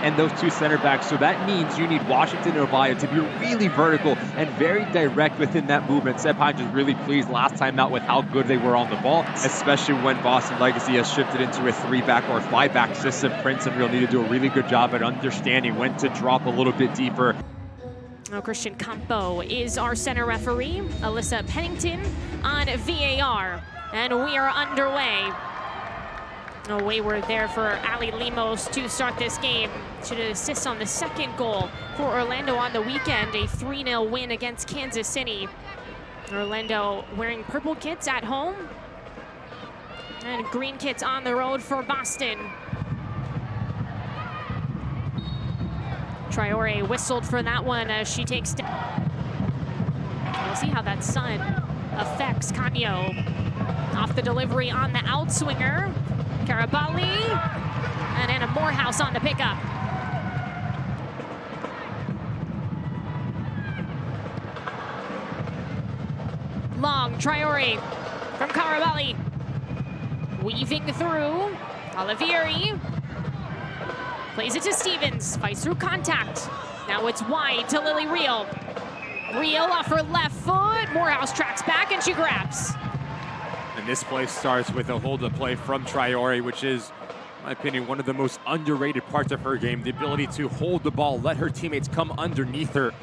and those two center backs. So that means you need Washington and Oviedo to be really vertical and very direct within that movement. Seb Hines was really pleased last time out with how good they were on the ball, especially when Boston Legacy has shifted into a 3-back or 5-back system. Prince and Real need to do a really good job at understanding when to drop a little bit deeper. Now Christian Campo is our center referee. Alyssa Pennington on VAR. And we are underway. A wayward there for Ali Lemos to start this game. Should assist on the second goal for Orlando on the weekend. A 3-0 win against Kansas City. Orlando wearing purple kits at home and green kits on the road for Boston. Traore whistled for that one as she takes down. We'll see how that sun affects Canio. Off the delivery on the outswinger. Karabali and Anna Morehouse on the pickup. Long, Traore from Karabali. Weaving through, Olivieri. Plays it to Stevens, fights through contact. Now it's wide to Lily Real. Real off her left foot, Morehouse tracks back and she grabs. And this play starts with a hold of play from Traore, which is, in my opinion, one of the most underrated parts of her game. The ability to hold the ball, let her teammates come underneath her.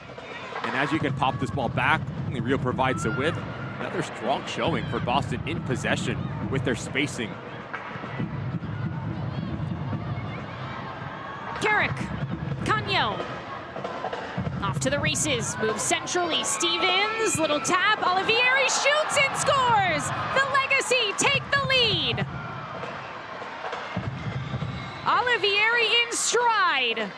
And as you can pop this ball back, only Real provides the width. Another strong showing for Boston in possession with their spacing. Carrick, Canio. Off to the races, moves centrally, Stevens, little tap, Olivieri shoots and scores! The Legacy take the lead! Olivieri in stride.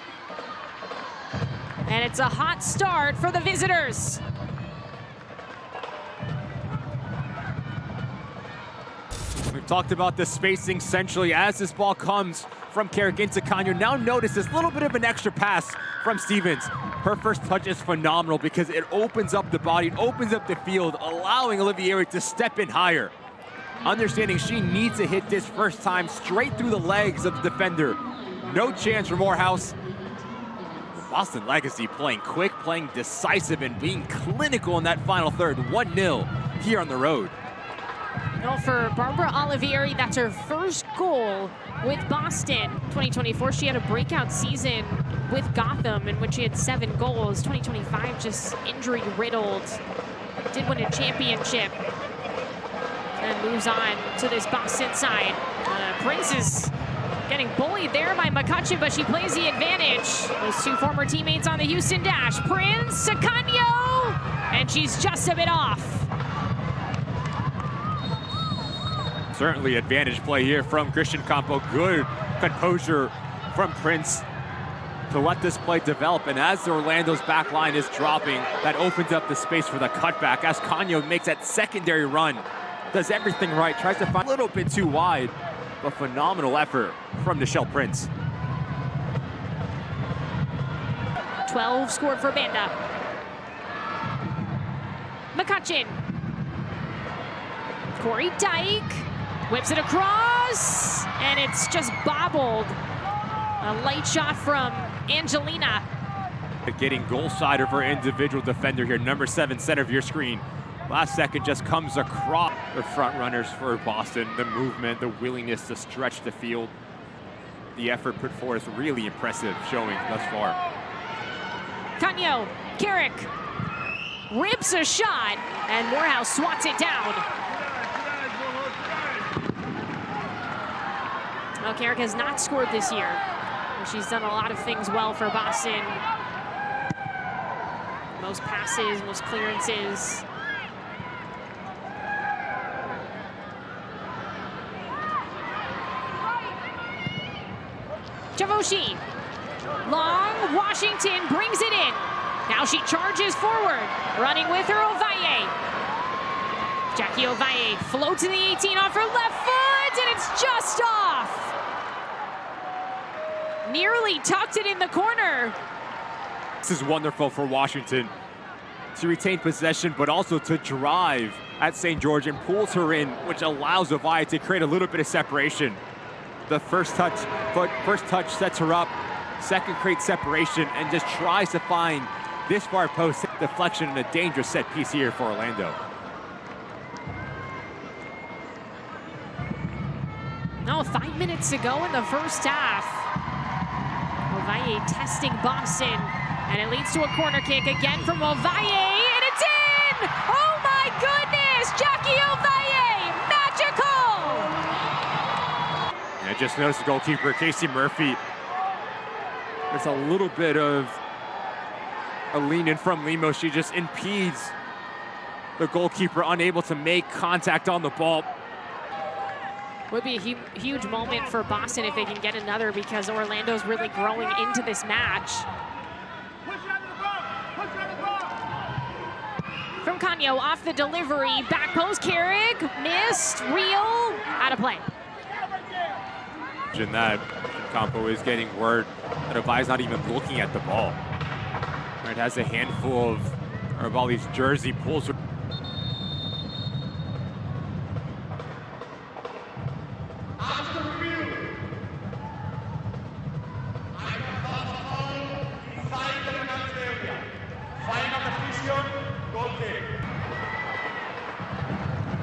And it's a hot start for the visitors. We've talked about the spacing centrally as this ball comes from Carrick into Canio. Now notice this little bit of an extra pass from Stevens. Her first touch is phenomenal because it opens up the body, it opens up the field, allowing Olivieri to step in higher. Understanding she needs to hit this first time straight through the legs of the defender. No chance for Morehouse. Boston Legacy playing quick, playing decisive, and being clinical in that final third. 1-0 here on the road. Well, for Barbara Olivieri, that's her first goal with Boston. 2024, she had a breakout season with Gotham in which she had 7 goals. 2025, just injury-riddled. Did win a championship. And moves on to this Boston side. Prince is getting bullied there by McCutcheon, but she plays the advantage. Those two former teammates on the Houston Dash. Prince, Canio, and she's just a bit off. Certainly advantage play here from Christian Campo. Good composure from Prince to let this play develop. And as Orlando's back line is dropping, that opens up the space for the cutback. As Canio makes that secondary run, does everything right, tries to find a little bit too wide, but phenomenal effort from Nichelle Prince. 12 scored for Banda. McCutcheon. Corey Dyke. Whips it across, and it's just bobbled. A light shot from Angelina. Getting goal side of her individual defender here, number 7, center of your screen. Last second just comes across the front runners for Boston. The movement, the willingness to stretch the field. The effort put forth, really impressive showing thus far. Canio, Carrick, rips a shot, and Morehouse swats it down. Well, Carrick has not scored this year. She's done a lot of things well for Boston. Most passes, most clearances. Javoshi. Long, Washington brings it in. Now she charges forward, running with her Ovalle. Jackie Ovalle floats in the 18 off her left foot, and it's just off. Nearly tucked it in the corner. This is wonderful for Washington to retain possession, but also to drive at St. George and pulls her in, which allows Ovalle to create a little bit of separation. The first touch sets her up second creates separation and just tries to find this far post deflection and a dangerous set piece here for Orlando. No, 5 minutes to go in the first half. Ovalle testing Boston, and it leads to a corner kick again from Ovalle, and it's in! Oh my goodness! Jackie Ovalle, magical! And I just noticed the goalkeeper, Casey Murphy. There's a little bit of a lean in from Limo. She just impedes the goalkeeper, unable to make contact on the ball. Would be a huge moment for Boston if they can get another, because Orlando's really growing into this match. From Canio, off the delivery, back post, Carrick, missed, Real, out of play. Imagine that Campo is getting word that Ovaille's not even looking at the ball. It has a handful of Ovaille's jersey pulls.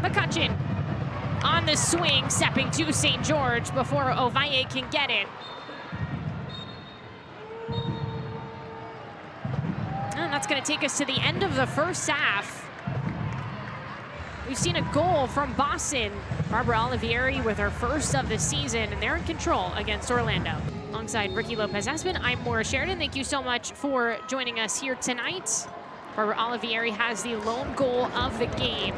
McCutcheon on the swing, stepping to St. George before Ovalle can get it. And that's going to take us to the end of the first half. We've seen a goal from Boston. Barbara Olivieri with her first of the season, and they're in control against Orlando. Alongside Ricky Lopez-Espin, I'm Maura Sheridan. Thank you so much for joining us here tonight. Barbara Olivieri has the lone goal of the game.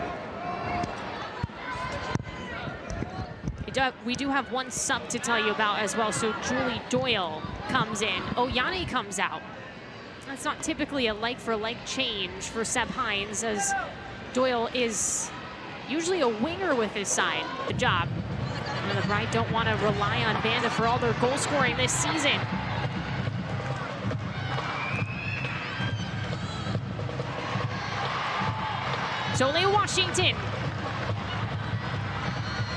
We do have one sub to tell you about as well. So Julie Doyle comes in. Oyane comes out. That's not typically a like-for-like change for Seb Hines, as Doyle is usually a winger with his side. Good job. And the Pride don't want to rely on Banda for all their goal scoring this season. Soleil Washington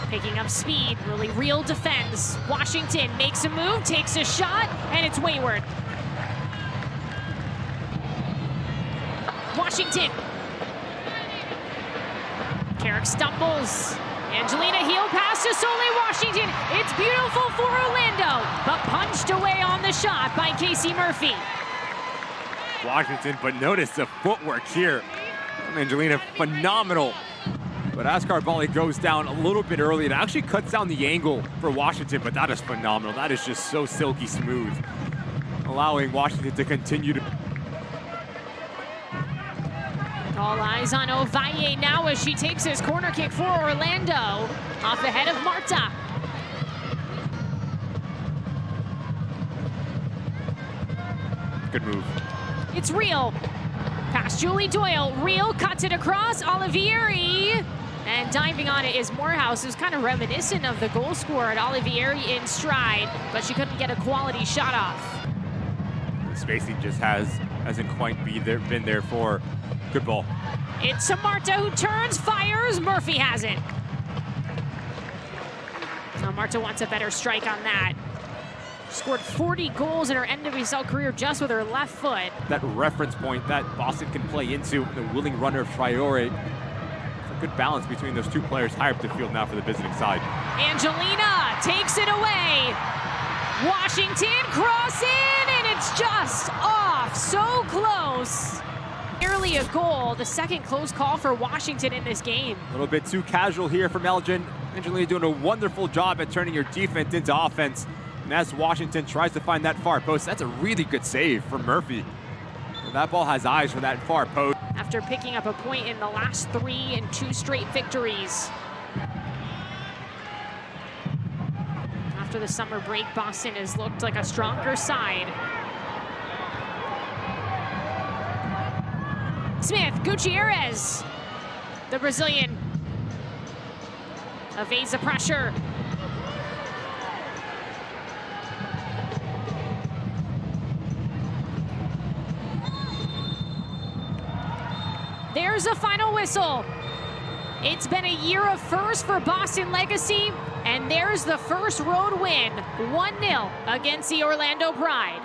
picking up speed, really Real defends. Washington makes a move, takes a shot, and it's wayward. Washington. Carrick stumbles. Angelina heel pass to Soleil Washington. It's beautiful for Orlando, but punched away on the shot by Casey Murphy. Washington, but notice the footwork here. Angelina, phenomenal. But as Carbali goes down a little bit early, it actually cuts down the angle for Washington, but that is phenomenal. That is just so silky smooth, allowing Washington to continue to. All eyes on Ovalle now as she takes his corner kick for Orlando, off the head of Marta. Good move. It's Real. Past Julie Doyle. Real cuts it across. Olivieri. And diving on it is Morehouse, who's kind of reminiscent of the goal scorer at Olivieri in stride, but she couldn't get a quality shot off. The spacing just hasn't quite been there for good ball. It's Marta who turns, fires. Murphy has it. Now Marta wants a better strike on that. Scored 40 goals in her NWSL career just with her left foot. That reference point that Boston can play into, the willing runner of Traore. It's a good balance between those two players higher up the field now for the visiting side. Angelina takes it away. Washington cross in, and it's just off. So close. Nearly a goal. The second close call for Washington in this game. A little bit too casual here from Elgin. Angelina doing a wonderful job at turning your defense into offense. And as Washington tries to find that far post, that's a really good save from Murphy. And that ball has eyes for that far post. After picking up a point in the last 3 and 2 straight victories. After the summer break, Boston has looked like a stronger side. Smith, Gutierrez, the Brazilian, evades the pressure. There's a final whistle. It's been a year of firsts for Boston Legacy, and there's the first road win, 1-0 against the Orlando Pride.